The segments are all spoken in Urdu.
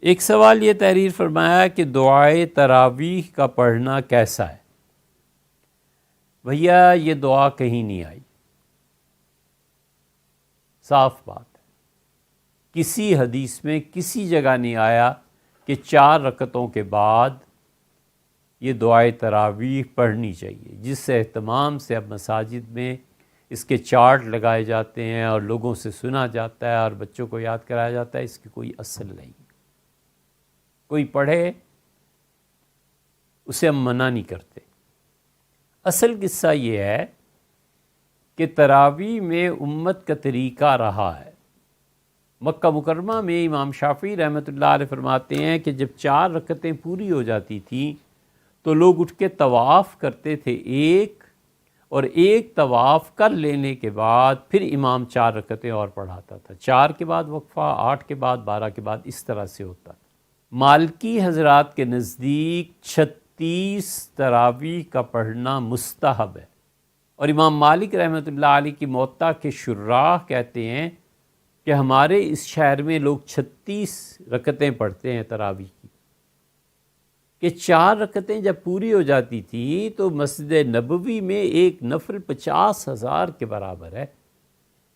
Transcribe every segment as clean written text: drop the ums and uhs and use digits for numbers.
ایک سوال یہ تحریر فرمایا کہ دعائے تراویح کا پڑھنا کیسا ہے؟ بھیا یہ دعا کہیں نہیں آئی، صاف بات ہے، کسی حدیث میں کسی جگہ نہیں آیا کہ 4 رکعتوں کے بعد یہ دعائے تراویح پڑھنی چاہیے، جس سے اہتمام سے اب مساجد میں اس کے چارٹ لگائے جاتے ہیں اور لوگوں سے سنا جاتا ہے اور بچوں کو یاد کرایا جاتا ہے، اس کی کوئی اصل نہیں۔ کوئی پڑھے اسے ہم منع نہیں کرتے۔ اصل قصہ یہ ہے کہ تراویح میں امت کا طریقہ رہا ہے۔ مکہ مکرمہ میں امام شافعی رحمۃ اللہ علیہ فرماتے ہیں کہ جب 4 رکعتیں پوری ہو جاتی تھیں تو لوگ اٹھ کے طواف کرتے تھے اور ایک طواف کر لینے کے بعد پھر امام 4 رکعتیں اور پڑھاتا تھا، 4 کے بعد وقفہ، 8 کے بعد، 12 کے بعد، اس طرح سے ہوتا تھا۔ مالکی حضرات کے نزدیک 36 تراویح کا پڑھنا مستحب ہے، اور امام مالک رحمۃ اللہ علیہ کی موطا کے شراح کہتے ہیں کہ ہمارے اس شہر میں لوگ 36 رکعتیں پڑھتے ہیں تراویح کی، کہ 4 رکعتیں جب پوری ہو جاتی تھی تو مسجد نبوی میں ایک نفل 50,000 کے برابر ہے،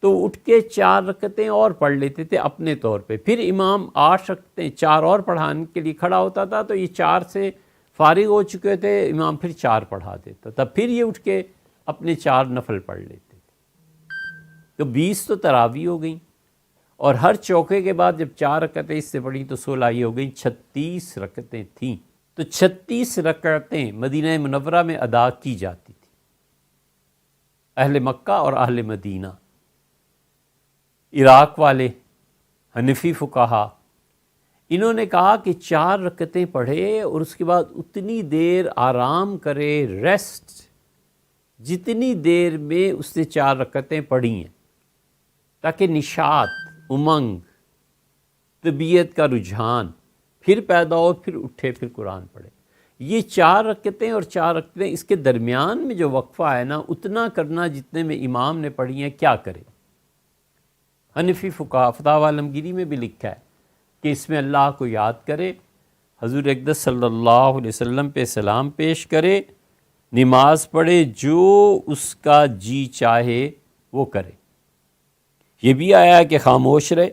تو اٹھ کے 4 رکعتیں اور پڑھ لیتے تھے اپنے طور پہ، پھر امام 8 رکعتیں 4 اور پڑھانے کے لیے کھڑا ہوتا تھا، تو یہ 4 سے فارغ ہو چکے تھے، امام پھر 4 پڑھا دیتا تھا، پھر یہ اٹھ کے اپنے 4 نفل پڑھ لیتے تھے۔ تو 20 تو تراویح ہو گئیں، اور ہر چوکے کے بعد جب 4 رکعتیں اس سے پڑھیں تو 16 یہ ہو گئیں، 36 رکعتیں تھیں۔ تو 36 رکعتیں مدینہ منورہ میں ادا کی جاتی تھی، اہل مکہ اور اہل مدینہ۔ عراق والے حنفی فقہا انہوں نے کہا کہ 4 رکعتیں پڑھے اور اس کے بعد اتنی دیر آرام کرے، ریسٹ، جتنی دیر میں اس نے 4 رکعتیں پڑھی ہیں، تاکہ نشاط، امنگ، طبیعت کا رجحان پھر پیدا ہو، پھر اٹھے، پھر قرآن پڑھے۔ یہ 4 رکعتیں اور 4 رکعتیں، اس کے درمیان میں جو وقفہ ہے نا، اتنا کرنا جتنے میں امام نے پڑھی ہیں، کیا کرے؟ حنفی فقہا فتاوی عالمگیری میں بھی لکھا ہے کہ اس میں اللہ کو یاد کرے، حضور اقدس صلی اللہ علیہ وسلم پہ سلام پیش کرے، نماز پڑھے، جو اس کا جی چاہے وہ کرے۔ یہ بھی آیا ہے کہ خاموش رہے۔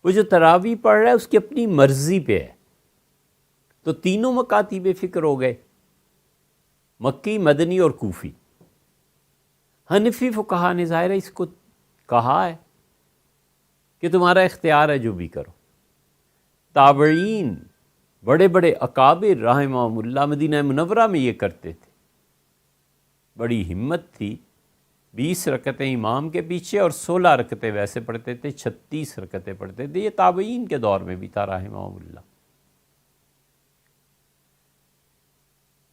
وہ جو تراویح پڑھ رہا ہے اس کی اپنی مرضی پہ ہے، تو تینوں مکاتب فکر ہو گئے، مکی، مدنی اور کوفی۔ حنفی فقہا نے ظاہر ہے اس کو کہا ہے کہ تمہارا اختیار ہے، جو بھی کرو۔ تابعین، بڑے بڑے اکابر رحمہم اللہ مدینہ منورہ میں یہ کرتے تھے، بڑی ہمت تھی۔ 20 رکعتیں امام کے پیچھے اور 16 رکعتیں ویسے پڑھتے تھے، 36 رکعتیں پڑھتے تھے۔ یہ تابعین کے دور میں بھی تھا رحمہم اللہ۔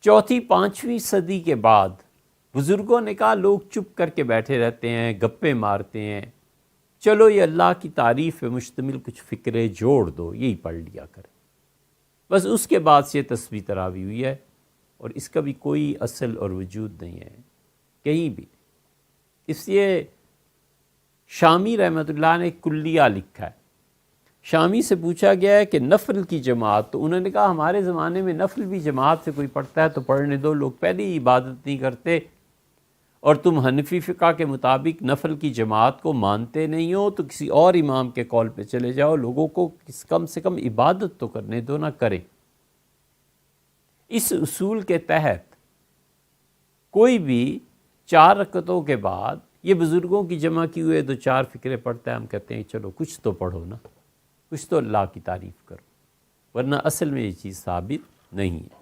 4ویں 5ویں صدی کے بعد بزرگوں نے کہا لوگ چپ کر کے بیٹھے رہتے ہیں، گپے مارتے ہیں، چلو یہ اللہ کی تعریف پہ مشتمل کچھ فکرے جوڑ دو، یہی پڑھ لیا کرے۔ بس اس کے بعد سے تسبیح تراویح ہوئی ہے، اور اس کا بھی کوئی اصل اور وجود نہیں ہے کہیں بھی۔ اس لیے شامی رحمۃ اللہ نے کلیہ لکھا ہے۔ شامی سے پوچھا گیا ہے کہ نفل کی جماعت، تو انہوں نے کہا ہمارے زمانے میں نفل بھی جماعت سے کوئی پڑھتا ہے تو پڑھنے دو، لوگ پہلے ہی عبادت نہیں کرتے، اور تم حنفی فقہ کے مطابق نفل کی جماعت کو مانتے نہیں ہو، تو کسی اور امام کے قول پہ چلے جاؤ، لوگوں کو کم سے کم عبادت تو کرنے دو، نہ کریں۔ اس اصول کے تحت کوئی بھی 4 رکعتوں کے بعد یہ بزرگوں کی جمع کی ہوئے 2-4 فکرے پڑھتا ہے، ہم کہتے ہیں چلو کچھ تو پڑھو نا، کچھ تو اللہ کی تعریف کرو، ورنہ اصل میں یہ چیز ثابت نہیں ہے۔